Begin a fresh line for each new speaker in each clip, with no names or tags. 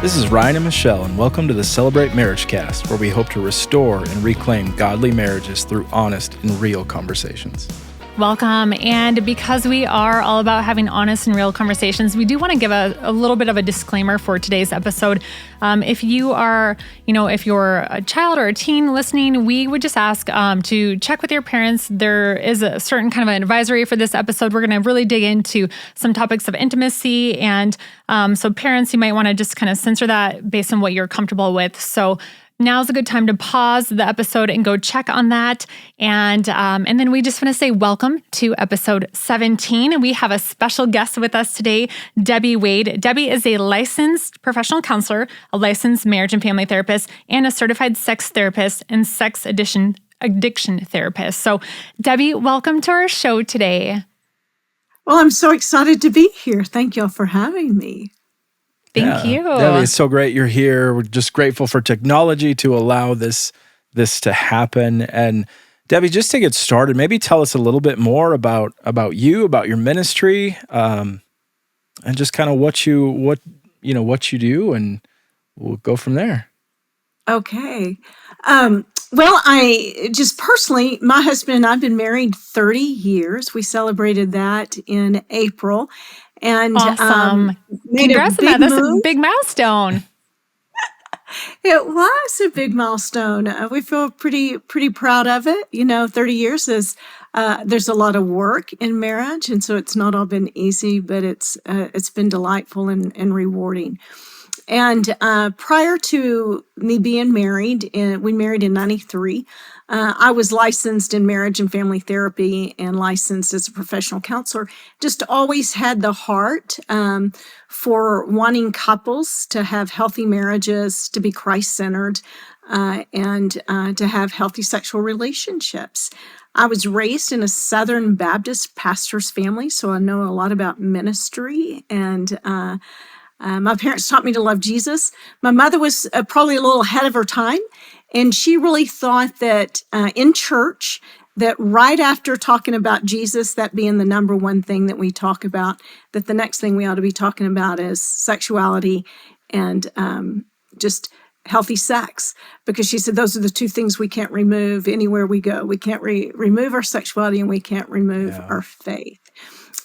This is Ryan and Michelle, and welcome to the Celebrate Marriage Cast, where we hope to restore and reclaim godly marriages through honest and real conversations.
Welcome. And because we are all about having honest and real conversations, we do want to give a little bit of a disclaimer for today's episode. If you are, if you're a child or a teen listening, we would just ask to check with your parents. There is a certain kind of an advisory for this episode. We're going to really dig into some topics of intimacy. And so parents, you might want to just kind of censor that based on what you're comfortable with. So now's a good time to pause the episode and go check on that. And then we just want to say welcome to episode 17. We have a special guest with us today, Debby Wade. Debby is a licensed professional counselor, a licensed marriage and family therapist, and a certified sex therapist and sex addiction therapist. So Debby, welcome to our show today.
Well, I'm so excited to be here. Thank y'all for having me.
Thank you.
Debby, it's so great you're here. We're just grateful for technology to allow this to happen. And Debby, just to get started, maybe tell us a little bit more about you, about your ministry, and just kind of what you do, and we'll go from there.
Okay. Well, I just personally, my husband and I have been married 30 years. We celebrated that in April. And
awesome. Congrats on that. That's a big milestone.
It was a big milestone. We feel pretty proud of it. 30 years is, there's a lot of work in marriage. And so it's not all been easy, but it's been delightful and rewarding. And prior to me being married, we married in 93, I was licensed in marriage and family therapy and licensed as a professional counselor. Just always had the heart for wanting couples to have healthy marriages, to be Christ-centered, and to have healthy sexual relationships. I was raised in a Southern Baptist pastor's family, so I know a lot about ministry, and my parents taught me to love Jesus. My mother was probably a little ahead of her time, and she really thought that in church, that right after talking about Jesus, that being the number one thing that we talk about, that the next thing we ought to be talking about is sexuality and just healthy sex, because she said those are the two things we can't remove anywhere we go. We can't remove our sexuality, and we can't remove our faith.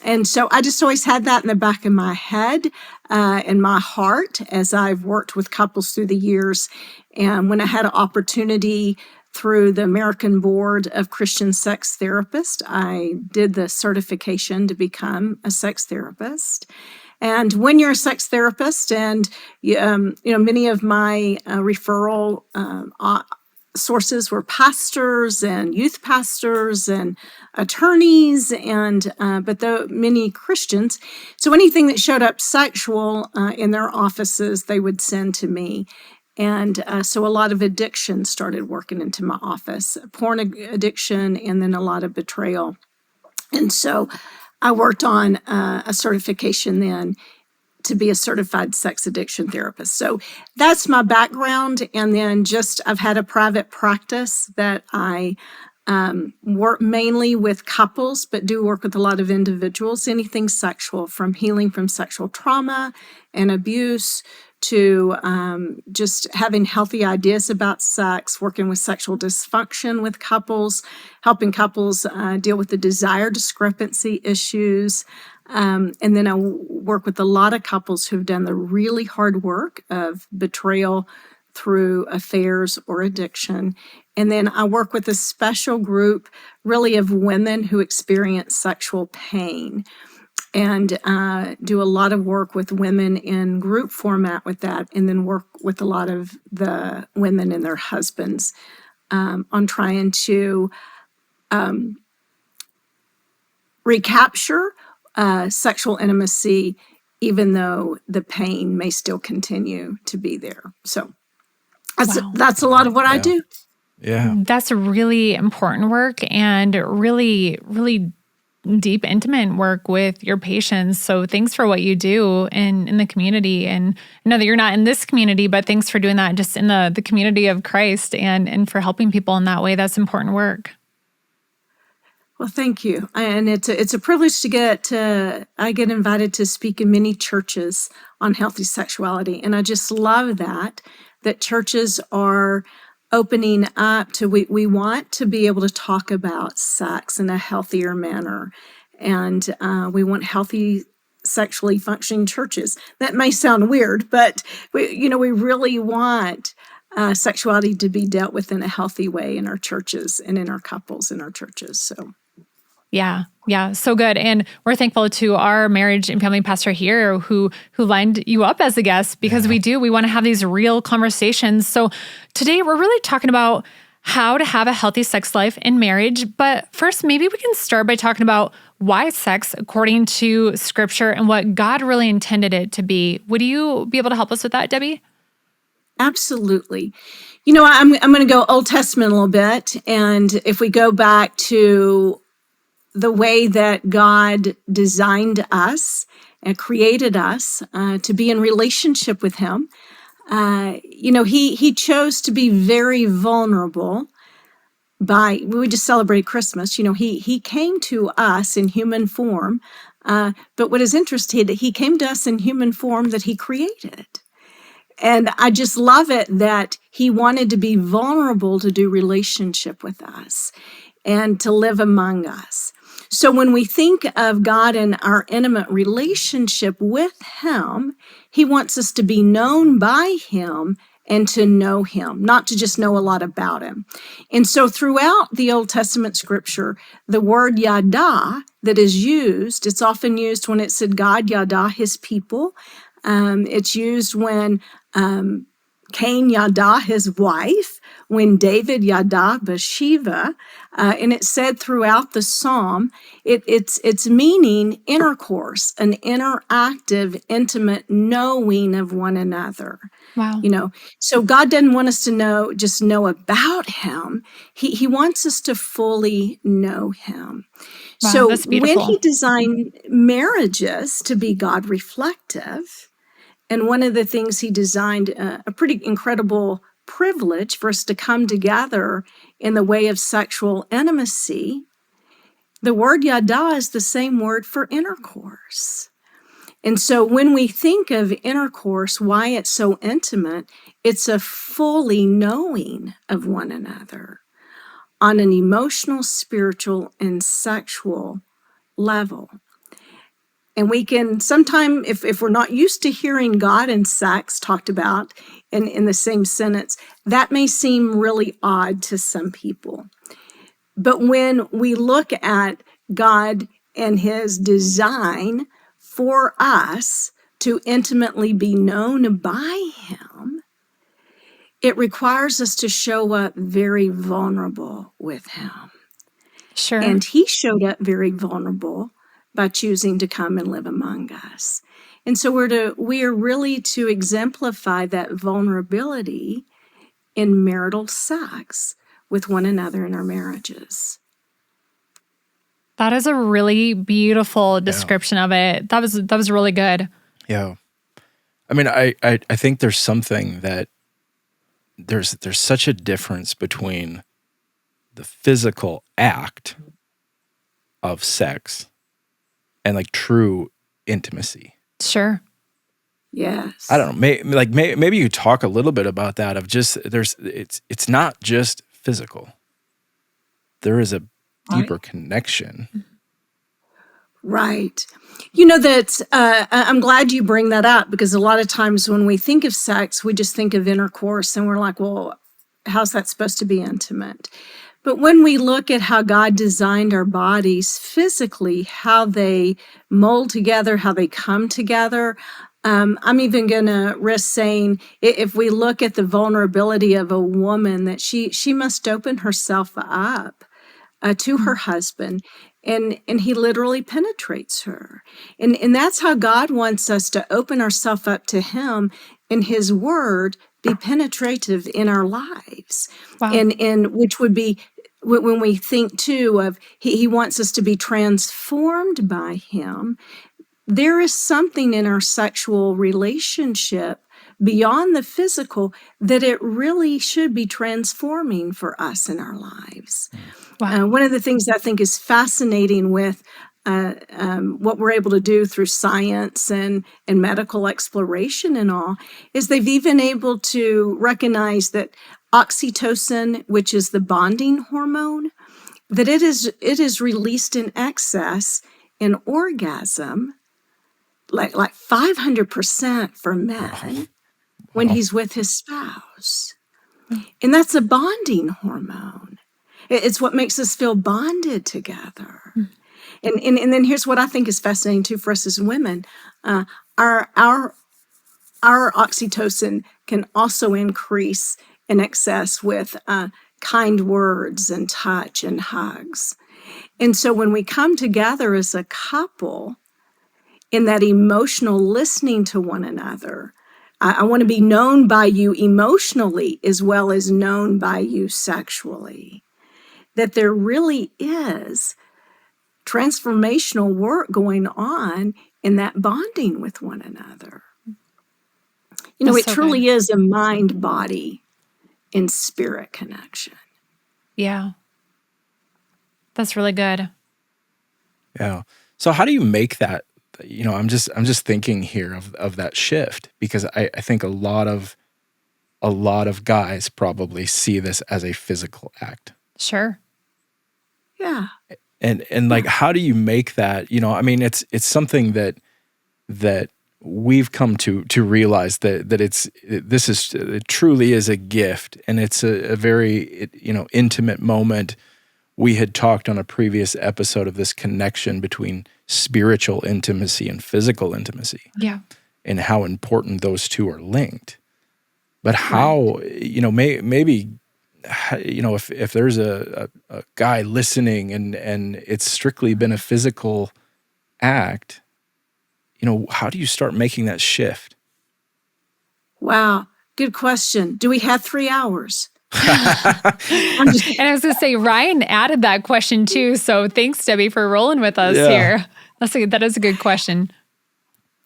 And so I just always had that in the back of my head and my heart as I've worked with couples through the years. And when I had an opportunity through the American Board of Christian Sex Therapists, I did the certification to become a sex therapist. And when you're a sex therapist, and many of my referral sources were pastors and youth pastors and attorneys, and but many Christians. So anything that showed up sexual in their offices, they would send to me. And so a lot of addiction started working into my office, porn addiction, and then a lot of betrayal. And so I worked on a certification then to be a certified sex addiction therapist. So that's my background. And then I've had a private practice that I work mainly with couples, but do work with a lot of individuals, anything sexual, from healing from sexual trauma and abuse to just having healthy ideas about sex, working with sexual dysfunction with couples, helping couples deal with the desire discrepancy issues. And then I work with a lot of couples who've done the really hard work of betrayal through affairs or addiction. And then I work with a special group really of women who experience sexual pain, and do a lot of work with women in group format with that, and then work with a lot of the women and their husbands on trying to recapture sexual intimacy, even though the pain may still continue to be there. So that's a lot of what I do.
Yeah.
That's really important work, and really, really deep, intimate work with your patients. So thanks for what you do in the community. And I know that you're not in this community, but thanks for doing that just in the community of Christ, and for helping people in that way. That's important work.
Well, thank you. And it's a privilege to I get invited to speak in many churches on healthy sexuality. And I just love that churches are opening up to, we want to be able to talk about sex in a healthier manner. And we want healthy sexually functioning churches. That may sound weird, but we really want sexuality to be dealt with in a healthy way in our churches and in our couples in our churches. So.
Yeah, so good. And we're thankful to our marriage and family pastor here who lined you up as a guest, because we want to have these real conversations. So today we're really talking about how to have a healthy sex life in marriage. But first, maybe we can start by talking about why sex according to scripture and what God really intended it to be. Would you be able to help us with that, Debbie?
Absolutely. I'm going to go Old Testament a little bit. And if we go back to the way that God designed us and created us to be in relationship with Him, He chose to be very vulnerable. We just celebrate Christmas. He came to us in human form. But what is interesting, that He came to us in human form that He created. And I just love it that He wanted to be vulnerable to do relationship with us and to live among us. So when we think of God and our intimate relationship with Him, He wants us to be known by Him and to know Him, not to just know a lot about Him. And so throughout the Old Testament scripture, the word yada that is used, it's often used when it said God yada His people. It's used when Cain yada his wife, when David yada Bathsheba, and it said throughout the psalm, it's meaning intercourse, an interactive, intimate knowing of one another.
Wow.
So God doesn't want us to just know about Him. He wants us to fully know Him.
Wow,
so
that's beautiful.
when He designed marriages to be God reflective, and one of the things He designed, a pretty incredible privilege for us to come together in the way of sexual intimacy, the word yada is the same word for intercourse. And so when we think of intercourse, why it's so intimate, it's a fully knowing of one another on an emotional, spiritual, and sexual level. And we can sometimes, if we're not used to hearing God and sex talked about in the same sentence, that may seem really odd to some people. But when we look at God and His design for us to intimately be known by Him, it requires us to show up very vulnerable with Him.
Sure.
And He showed up very vulnerable by choosing to come and live among us. And so we are really to exemplify that vulnerability in marital sex with one another in our marriages.
That is a really beautiful description of it. That was really good.
Yeah. I mean, I think there's something that there's such a difference between the physical act of sex and like true intimacy.
Sure.
Yes.
I don't know. Maybe you talk a little bit about that. Of just it's not just physical. There is a deeper connection.
Right. I'm glad you bring that up, because a lot of times when we think of sex, we just think of intercourse and we're like, well, how's that supposed to be intimate? But when we look at how God designed our bodies physically, how they mold together, how they come together, I'm even going to risk saying, if we look at the vulnerability of a woman, that she must open herself up to her husband, and he literally penetrates her. And that's how God wants us to open ourselves up to Him, and His word be penetrative in our lives.
Wow.
And which would be when we think too of he wants us to be transformed by Him. There is something in our sexual relationship beyond the physical, that it really should be transforming for us in our lives.
Wow.
One of the things I think is fascinating with what we're able to do through science and medical exploration and all is they've even able to recognize that oxytocin, which is the bonding hormone, that it is released in excess in orgasm, like 500% for men when he's with his spouse. And that's a bonding hormone. It's what makes us feel bonded together. And then here's what I think is fascinating too for us as women. Our oxytocin can also increase in excess with kind words and touch and hugs. And so when we come together as a couple in that emotional listening to one another, I want to be known by you emotionally as well as known by you sexually. That there really is transformational work going on in that bonding with one another.
That's
It
so
truly
good.
is a mind, body, and spirit connection.
Yeah. That's really good.
Yeah. So how do you make that? I'm just thinking here of that shift, because I think a lot of guys probably see this as a physical act.
Sure.
Yeah.
And like, how do you make that? It's something that we've come to realize that it truly is a gift, and it's a very intimate moment. We had talked on a previous episode of this connection between spiritual intimacy and physical intimacy,
Yeah.
and how important those two are linked. But
Right.
how, maybe, if there's a guy listening and it's strictly been a physical act, how do you start making that shift?
Wow. Good question. Do we have 3 hours?
And I was going to say, Ryan added that question too. So thanks, Debbie, for rolling with us
Yeah.
here. That is a good question.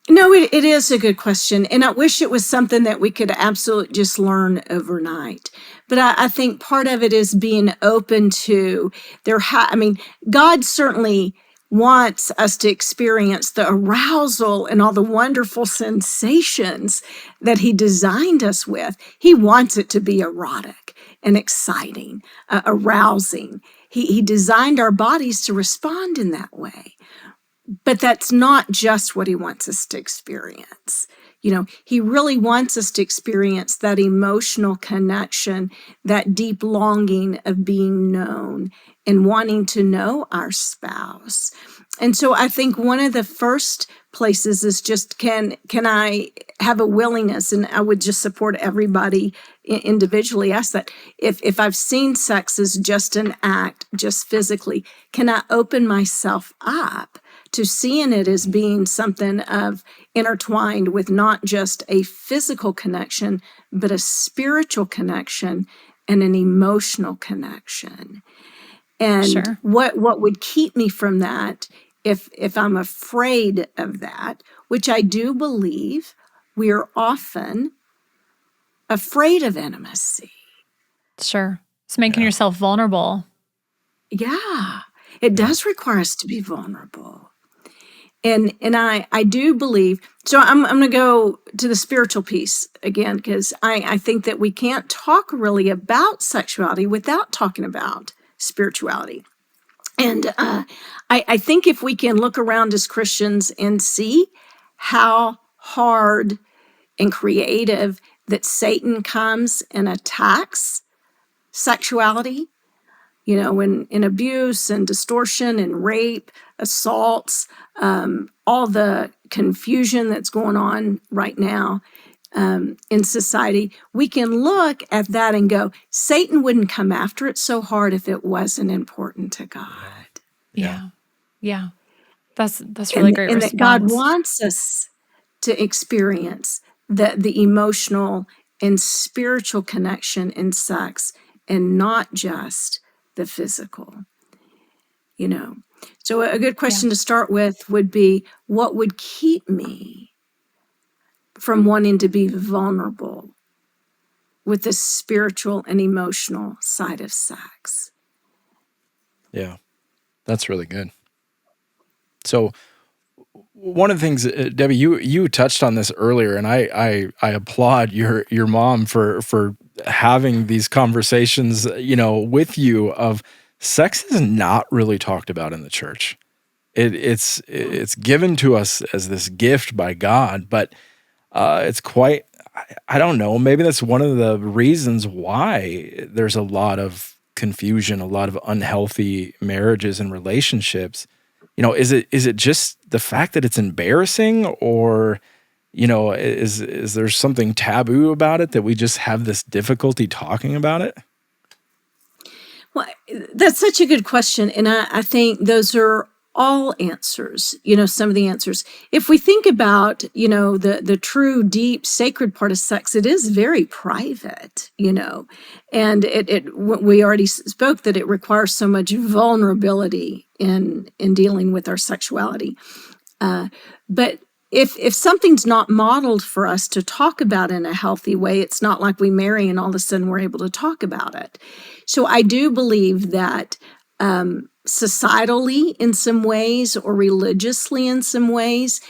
No, it is a good question. And I wish it was something that we could absolutely just learn overnight. But I think part of it is being open to God certainly wants us to experience the arousal and all the wonderful sensations that he designed us with. He wants it to be erotic and exciting, arousing. He designed our bodies to respond in that way. But that's not just what he wants us to experience. He really wants us to experience that emotional connection, that deep longing of being known and wanting to know our spouse. And so I think one of the first places is just, can I have a willingness? And I would just support everybody individually ask that. If I've seen sex as just an act, just physically, can I open myself up to seeing it as being something of intertwined with not just a physical connection, but a spiritual connection and an emotional connection? And
Sure.
what would keep me from that if I'm afraid of that, which I do believe we are often afraid of intimacy.
Sure. It's making yourself vulnerable.
Yeah, it does require us to be vulnerable. And I do believe, so I'm going to go to the spiritual piece again, because I think that we can't talk really about sexuality without talking about spirituality. And I think if we can look around as Christians and see how hard and creative that Satan comes and attacks sexuality, in abuse and distortion and rape, assaults, all the confusion that's going on right now in society, we can look at that and go, Satan wouldn't come after it so hard if it wasn't important to God.
Yeah. Yeah. That's really great
And
response.
that God wants us to experience the emotional and spiritual connection in sex and not just the physical. So a good question to start with would be, what would keep me from wanting to be vulnerable with the spiritual and emotional side of sex.
Yeah, that's really good. So one of the things, Debbie, you touched on this earlier, and I applaud your mom for having these conversations, with you of sex is not really talked about in the church. It's given to us as this gift by God, but it's quite, I don't know, maybe that's one of the reasons why there's a lot of confusion, a lot of unhealthy marriages and relationships. Is it just the fact that it's embarrassing, or is there something taboo about it that we just have this difficulty talking about it?
Well, that's such a good question. And I think those are all answers, some of the answers. If we think about, the true, deep, sacred part of sex, it is very private, and we already spoke that it requires so much vulnerability in dealing with our sexuality. But if something's not modeled for us to talk about in a healthy way, it's not like we marry and all of a sudden we're able to talk about it. So I do believe that societally in some ways or religiously in some ways,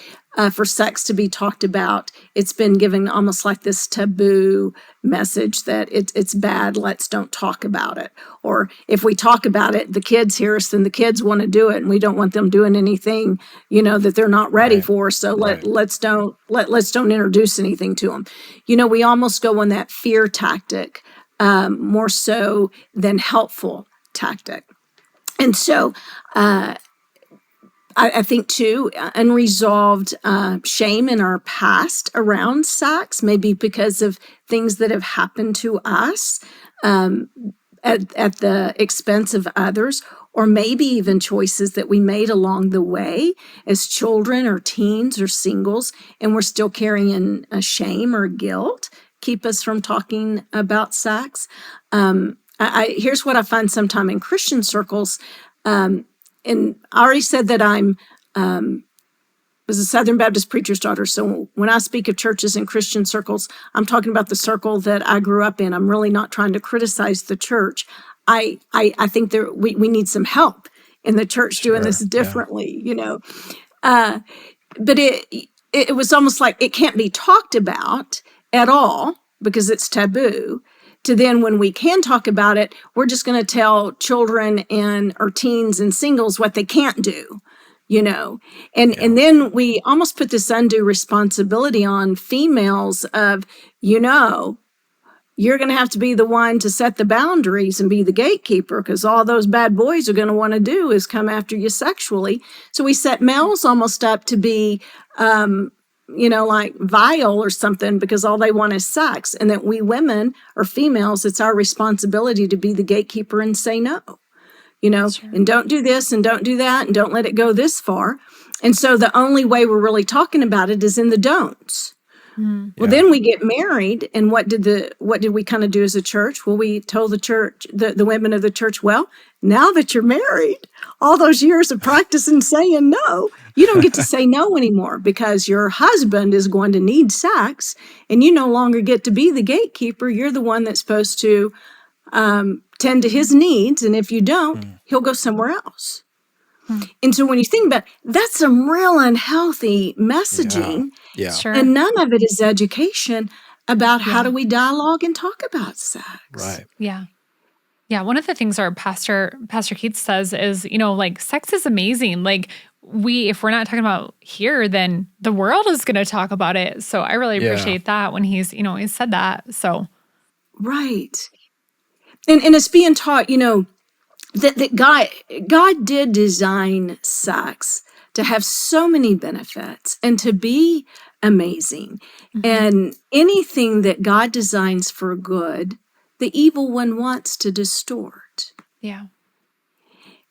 for sex to be talked about, it's been given almost like this taboo message that it's bad, let's don't talk about it. Or if we talk about it, the kids hear us and the kids want to do it, and we don't want them doing anything, that they're not ready
Right.
for. So
Right.
let's don't introduce anything to them. We almost go on that fear tactic more so than helpful tactic. And so I think, too, unresolved shame in our past around sex, maybe because of things that have happened to us at the expense of others, or maybe even choices that we made along the way as children or teens or singles, and we're still carrying a shame or guilt, keep us from talking about sex. Here's what I find sometime in Christian circles. And I already said that I'm was a Southern Baptist preacher's daughter. So when I speak of churches and Christian circles, I'm talking about the circle that I grew up in. I'm really not trying to criticize the church. I think we need some help in the church doing this
Sure. Yeah.
differently, But it was almost like it can't be talked about at all because it's taboo. To then, when we can talk about it, we're just going to tell children or teens and singles what they can't do, and then we almost put this undue responsibility on females of, you're going to have to be the one to set the boundaries and be the gatekeeper, because all those bad boys are going to want to do is come after you sexually. So we set males almost up to be like vile or something, because all they want is sex. And that we women or females, it's our responsibility to be the gatekeeper and say no,
Sure.
and don't do this and don't do that and don't let it go this far. And so the only way we're really talking about it is in the don'ts. Well, then we get married, and what did we kind of do as a church? Well, we told the church, the women of the church, well, now that you're married, all those years of practicing saying no, you don't get to say no anymore, because your husband is going to need sex, and you no longer get to be the gatekeeper. You're the one that's supposed to tend to his needs, and if you don't, he'll go somewhere else. And so when you think about it, that's some real unhealthy messaging.
Yeah.
Sure.
And none of it is education about how do we dialogue and talk about sex.
Right.
Yeah. Yeah. One of the things our Pastor Keith says is, sex is amazing. Like if we're not talking about here, then the world is going to talk about it. So I really appreciate that when he's said that. So.
Right. And it's being taught, that God did design sex to have so many benefits and to be amazing. And anything that God designs for good, the evil one wants to distort.
Yeah.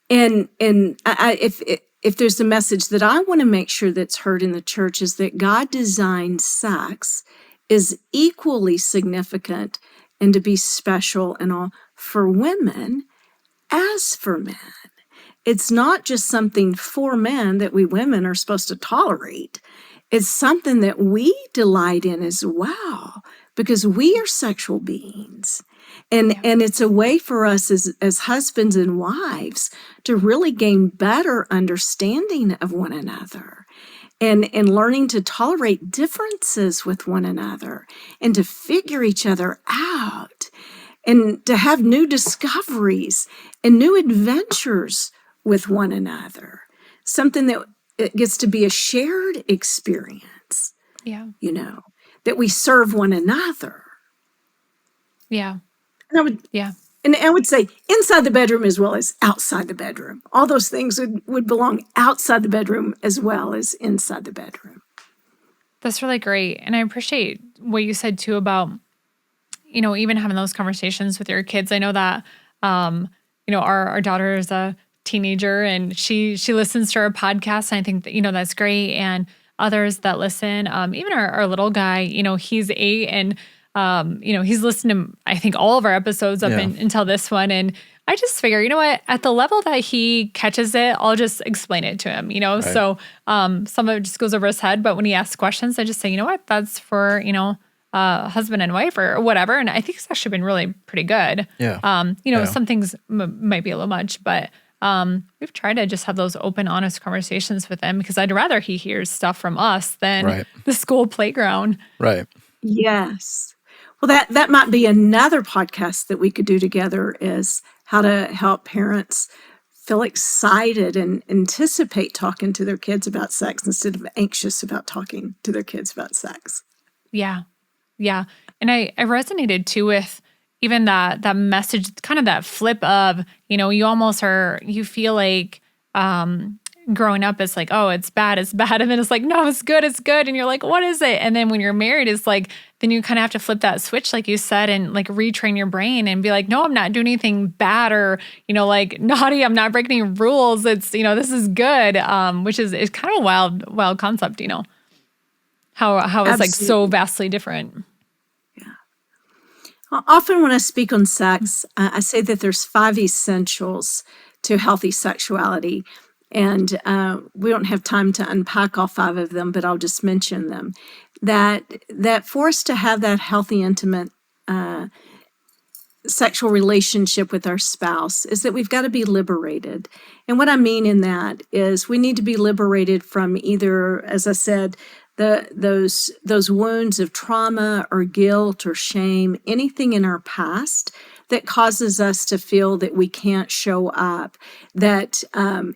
And if there's a message that I want to make sure that's heard in the church, is that God designed sex is equally significant and to be special and all for women as for men. It's not just something for men that we women are supposed to tolerate. It's something that we delight in as well, because we are sexual beings. And it's a way for us as husbands and wives to really gain better understanding of one another, and learning to tolerate differences with one another, and to figure each other out, and to have new discoveries and new adventures with one another. Something that it gets to be a shared experience,
Yeah.
that we serve one another.
Yeah.
And I would
Yeah.
And I would say inside the bedroom as well as outside the bedroom. All those things would belong outside the bedroom as well as inside the bedroom.
That's really great. And I appreciate what you said too about, even having those conversations with your kids. I know that, our daughter is a teenager and she listens to our podcast. And I think that, that's great. And others that listen, even our little guy, he's 8 and, he's listened to, I think, all of our episodes up until this one. And I just figure, you know what, at the level that he catches it, I'll just explain it to him,
Right.
So some of it just goes over his head. But when he asks questions, I just say, you know what, that's for, husband and wife or whatever. And I think it's actually been really pretty good.
Yeah.
Some things might be a little much, but we've tried to just have those open, honest conversations with him, because I'd rather he hears stuff from us than the school playground.
Right.
Yes. Well, that might be another podcast that we could do together, is how to help parents feel excited and anticipate talking to their kids about sex instead of anxious about talking to their kids about sex.
Yeah. Yeah. And I resonated too with even that message, kind of that flip of, you feel like, growing up, it's like, oh, it's bad. And then it's like, no, it's good. And you're like, what is it? And then when you're married, it's like, then you kind of have to flip that switch, like you said, and like retrain your brain and be like, no, I'm not doing anything bad or, like naughty. I'm not breaking any rules. It's, this is good. Which is kind of a wild concept, how it's like so vastly different.
Yeah. Often when I speak on sex, I say that there's 5 essentials to healthy sexuality. And we don't have time to unpack all 5 of them, but I'll just mention them. That for us to have that healthy, intimate sexual relationship with our spouse is that we've got to be liberated. And what I mean in that is we need to be liberated from either, as I said, those wounds of trauma or guilt or shame, anything in our past that causes us to feel that we can't show up, that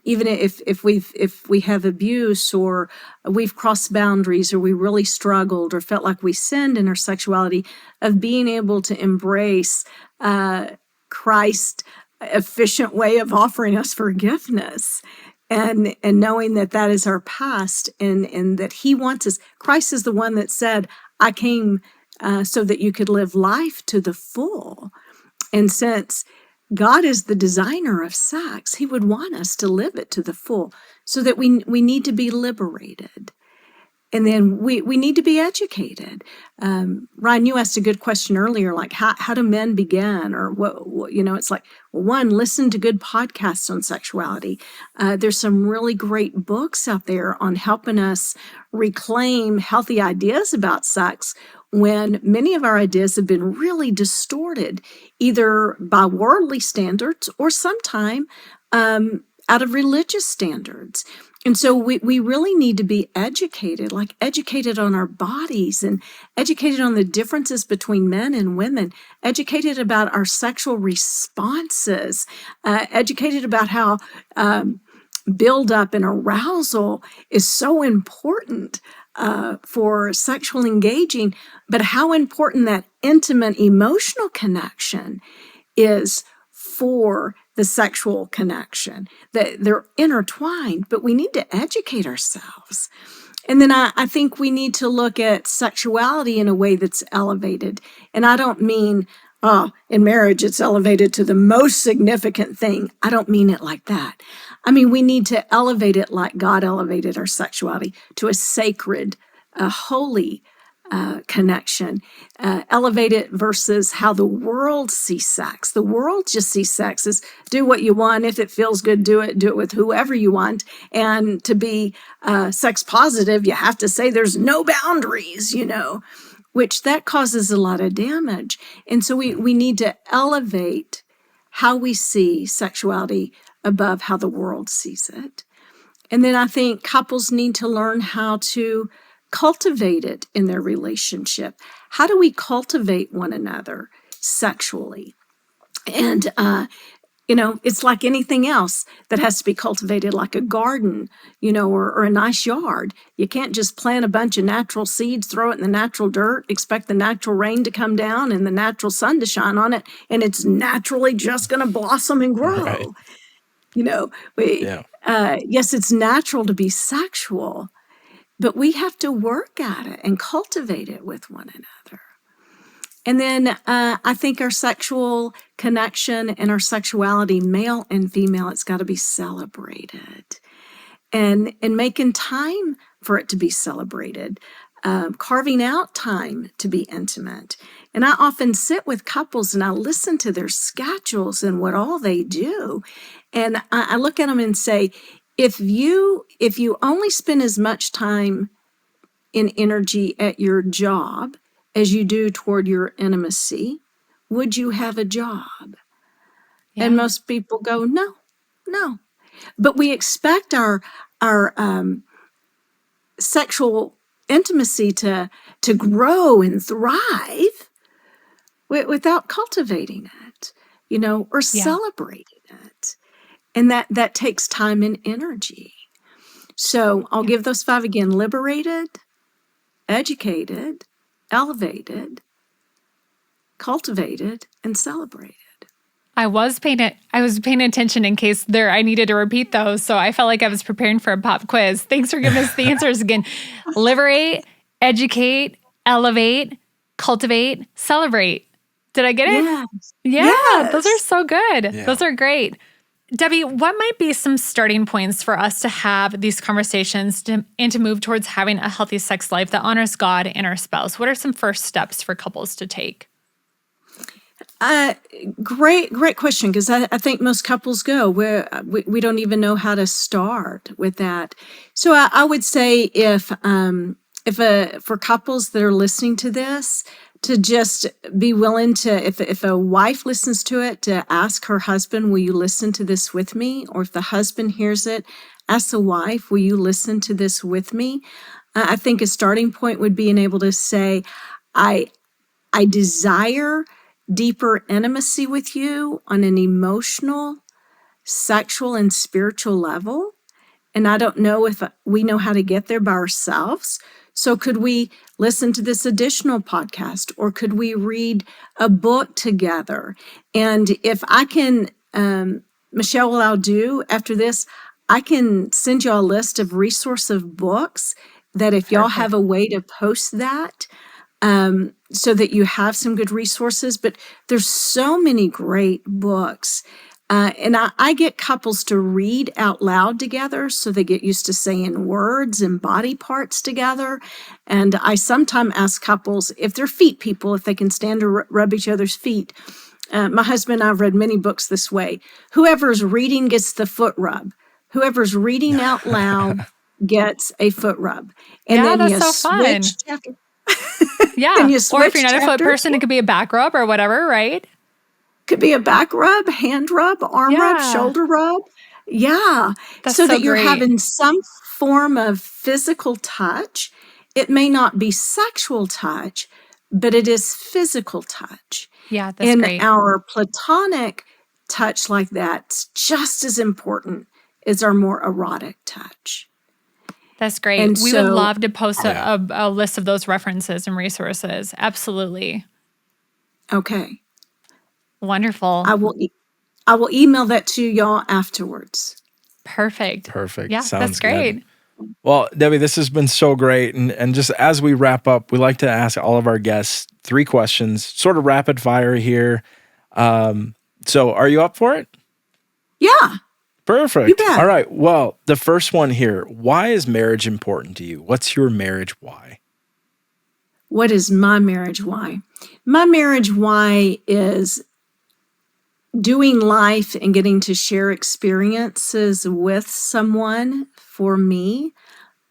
even if we have abuse or we've crossed boundaries or we really struggled or felt like we sinned in our sexuality, of being able to embrace Christ's efficient way of offering us forgiveness. And knowing that is our past, and that he wants us. Christ is the one that said, I came so that you could live life to the full. And since God is the designer of sex, he would want us to live it to the full, so that we need to be liberated. And then we need to be educated. Ryan, you asked a good question earlier, like how do men begin, or what it's like, well, one, listen to good podcasts on sexuality. There's some really great books out there on helping us reclaim healthy ideas about sex, when many of our ideas have been really distorted, either by worldly standards or sometime out of religious standards. And so we really need to be educated, like educated on our bodies and educated on the differences between men and women, educated about our sexual responses, educated about how buildup and arousal is so important for sexual engaging, but how important that intimate emotional connection is for the sexual connection, that they're intertwined, but we need to educate ourselves. And then I think we need to look at sexuality in a way that's elevated. And I don't mean, in marriage, it's elevated to the most significant thing. I don't mean it like that. I mean, we need to elevate it like God elevated our sexuality to a sacred, a holy connection. Elevate it versus how the world sees sex. The world just sees sex as do what you want. If it feels good, do it. Do it with whoever you want. And to be sex positive, you have to say there's no boundaries, which that causes a lot of damage. And so we need to elevate how we see sexuality above how the world sees it. And then I think couples need to learn how to cultivate it in their relationship. How do we cultivate one another sexually? And, it's like anything else that has to be cultivated, like a garden, or a nice yard. You can't just plant a bunch of natural seeds, throw it in the natural dirt, expect the natural rain to come down and the natural sun to shine on it, and it's naturally just going to blossom and grow.
Right.
Yes, it's natural to be sexual, but we have to work at it and cultivate it with one another. And then I think our sexual connection and our sexuality, male and female, it's got to be celebrated. And making time for it to be celebrated, carving out time to be intimate. And I often sit with couples and I listen to their schedules and what all they do. And I look at them and say, if you only spend as much time in energy at your job as you do toward your intimacy, would you have a job?
Yeah.
And most people go, no. But we expect our sexual intimacy to grow and thrive without cultivating it, or celebrating it. And that takes time and energy. So I'll give those 5 again: liberated, educated, elevated, cultivated, and celebrated.
I was paying attention in case I needed to repeat those. So I felt like I was preparing for a pop quiz. Thanks for giving us the answers again. Liberate, educate, elevate, cultivate, celebrate. Did I get it?
Yes.
Yeah,
Yes.
Those are so good.
Yeah.
Those are great. Debbie, what might be some starting points for us to have these conversations and to move towards having a healthy sex life that honors God and our spouse? What are some first steps for couples to take?
Great question, because I think most couples go where we don't even know how to start with that. So I would say if for couples that are listening to this, to just be willing to, if a wife listens to it, to ask her husband, will you listen to this with me? Or if the husband hears it, ask the wife, will you listen to this with me? I think a starting point would be being able to say, I desire deeper intimacy with you on an emotional, sexual, and spiritual level. And I don't know if we know how to get there by ourselves. So could we listen to this additional podcast, or could we read a book together? And if I can, Michelle, what I'll do after this, I can send you a list of resource of books that if y'all have a way to post that, so that you have some good resources. But there's so many great books. And I get couples to read out loud together so they get used to saying words and body parts together. And I sometimes ask couples, if they're feet people, if they can stand to rub each other's feet. My husband and I have read many books this way. Whoever's reading gets the foot rub. Whoever's reading out loud gets a foot rub. And then
that's
you
so fun.
switch chapter.
Yeah.
And you
Or if
switch
you're not a foot
chapter.
person, it could be a back rub or whatever, right?
Could be a back rub, hand rub, arm rub,
Yeah.
shoulder rub. Yeah.
That's
so
so
that you're
great.
having some form of physical touch. It may not be sexual touch, but it is physical touch.
Yeah, that's
And
great.
our platonic touch like that's just as important as our more erotic touch.
That's great.
And
We would
so-
love to post
Yeah.
a list of those references and resources. Absolutely.
Okay.
Wonderful.
I will email that to y'all afterwards.
Perfect. Yeah,
Sounds
that's great.
good. Well, Debbie, this has been so great. And just as we wrap up, we like to ask all of our guests 3 questions, sort of rapid fire here. So are you up for it?
Yeah.
Perfect.
You bet.
All right. Well, the first one here, why is marriage important to you? What's your marriage why?
what is my marriage why? My marriage why is doing life and getting to share experiences with someone for me.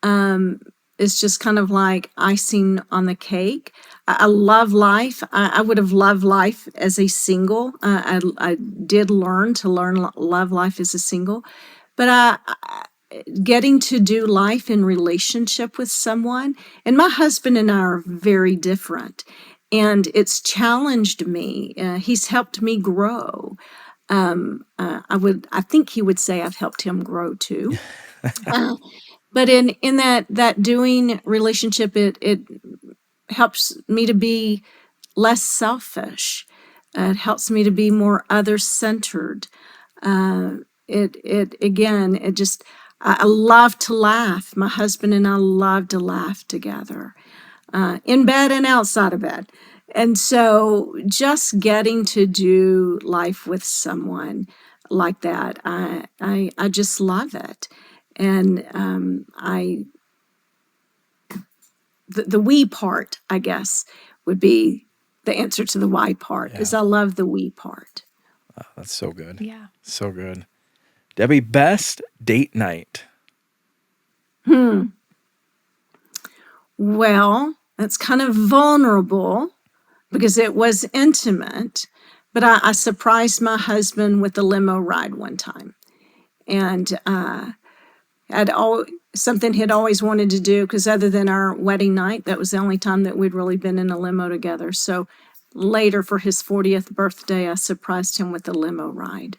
It's just kind of like icing on the cake. I love life. I would have loved life as a single. I did love life as a single, but getting to do life in relationship with someone, and my husband and I are very different, and it's challenged me. He's helped me grow. I think he would say I've helped him grow too. Uh, but in that doing relationship, it helps me to be less selfish. It helps me to be more other centered. It again, it just I love to laugh. My husband and I love to laugh together, in bed and outside of bed. And so just getting to do life with someone like that, I just love it. And the we part, I guess, would be the answer to the why part, is
Yeah.
I love the we part.
That's so good.
Yeah.
So good. Debbie, best date night.
Well, that's kind of vulnerable because it was intimate, but I surprised my husband with a limo ride one time. And I'd always, something he'd always wanted to do, because other than our wedding night, that was the only time that we'd really been in a limo together. So later for his 40th birthday, I surprised him with a limo ride.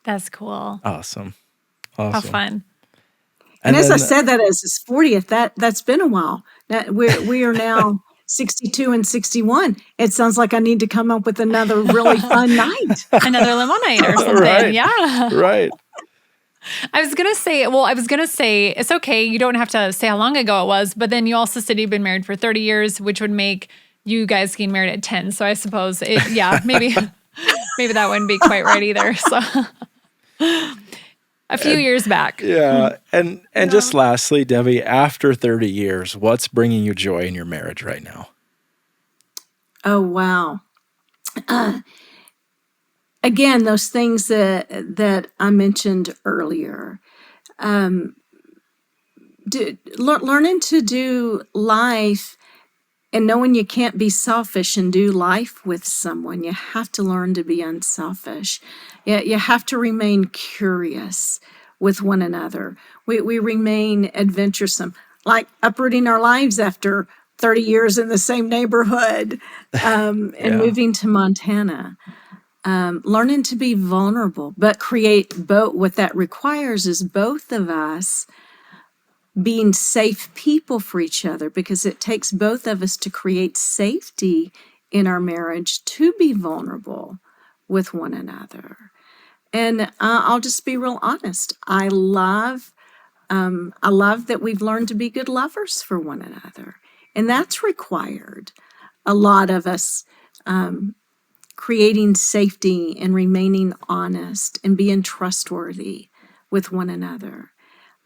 That's cool.
Awesome.
How
Awesome.
fun.
And
And
as I
then,
said that as his 40th, that's been a while. We are now 62 and 61. It sounds like I need to come up with another really fun night.
Another limo night or something.
right.
Yeah.
Right.
I was going to say, it's okay. You don't have to say how long ago it was, but then you also said you've been married for 30 years, which would make you guys getting married at 10. So I suppose maybe that wouldn't be quite right either. So a few years back.
Yeah. And just lastly, Debbie, after 30 years, what's bringing you joy in your marriage right now?
Oh, wow. Again, those things that I mentioned earlier. Learning to do life and knowing you can't be selfish and do life with someone. You have to learn to be unselfish. You have to remain curious with one another. We remain adventuresome, like uprooting our lives after 30 years in the same neighborhood, and moving to Montana. Learning to be vulnerable, but what that requires is both of us being safe people for each other, because it takes both of us to create safety in our marriage to be vulnerable with one another. And I'll just be real honest. I love that we've learned to be good lovers for one another, and that's required a lot of us creating safety and remaining honest and being trustworthy with one another.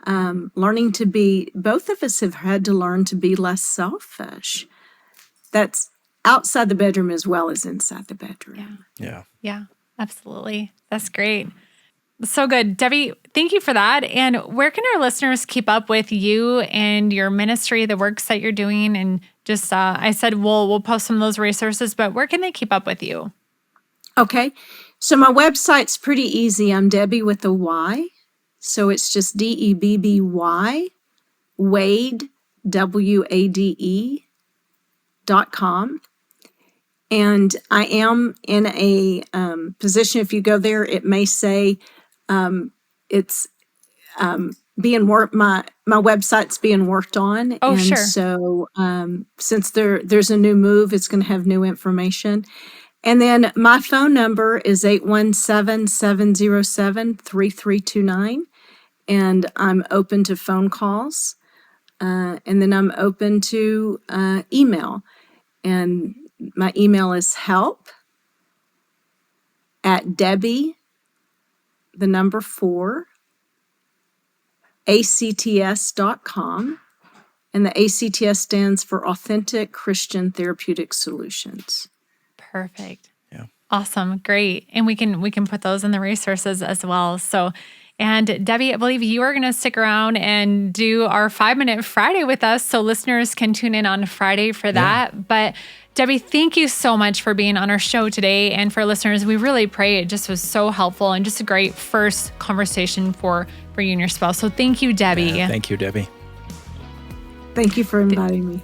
Both of us have had to learn to be less selfish. That's outside the bedroom as well as inside the bedroom.
Yeah.
Yeah, absolutely. That's great. So good. Debbie, thank you for that. And where can our listeners keep up with you and your ministry, the works that you're doing? And just, I said, we'll post some of those resources, but where can they keep up with you?
Okay. So my website's pretty easy. I'm Debbie with a Y. So it's just Debby, Wade, WADE.com. And I am in a position, if you go there, it may say it's being worked, my website's being worked on.
Oh,
and
sure.
So since there's a new move, it's going to have new information. And then my phone number is 817-707-3329. And I'm open to phone calls. And then I'm open to email. And my email is help@Debby, the number 4, acts.com. And the ACTS stands for Authentic Christian Therapeutic Solutions.
Perfect.
Yeah.
Awesome. Great. And we can put those in the resources as well. So, and Debbie, I believe you are going to stick around and do our 5-Minute Friday with us. So listeners can tune in on Friday for that. Yeah. But Debbie, thank you so much for being on our show today. And for listeners, we really pray it just was so helpful and just a great first conversation for you and your spouse. So thank you, Debbie.
Yeah, thank you, Debbie.
Thank you for inviting me.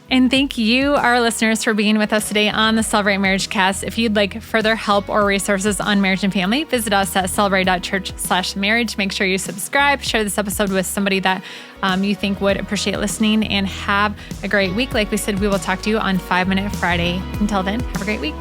And thank you, our listeners, for being with us today on the Celebrate Marriage Cast. If you'd like further help or resources on marriage and family, visit us at celebrate.church/marriage. Make sure you subscribe, share this episode with somebody that you think would appreciate listening, and have a great week. Like we said, we will talk to you on 5-Minute Friday. Until then, have a great week.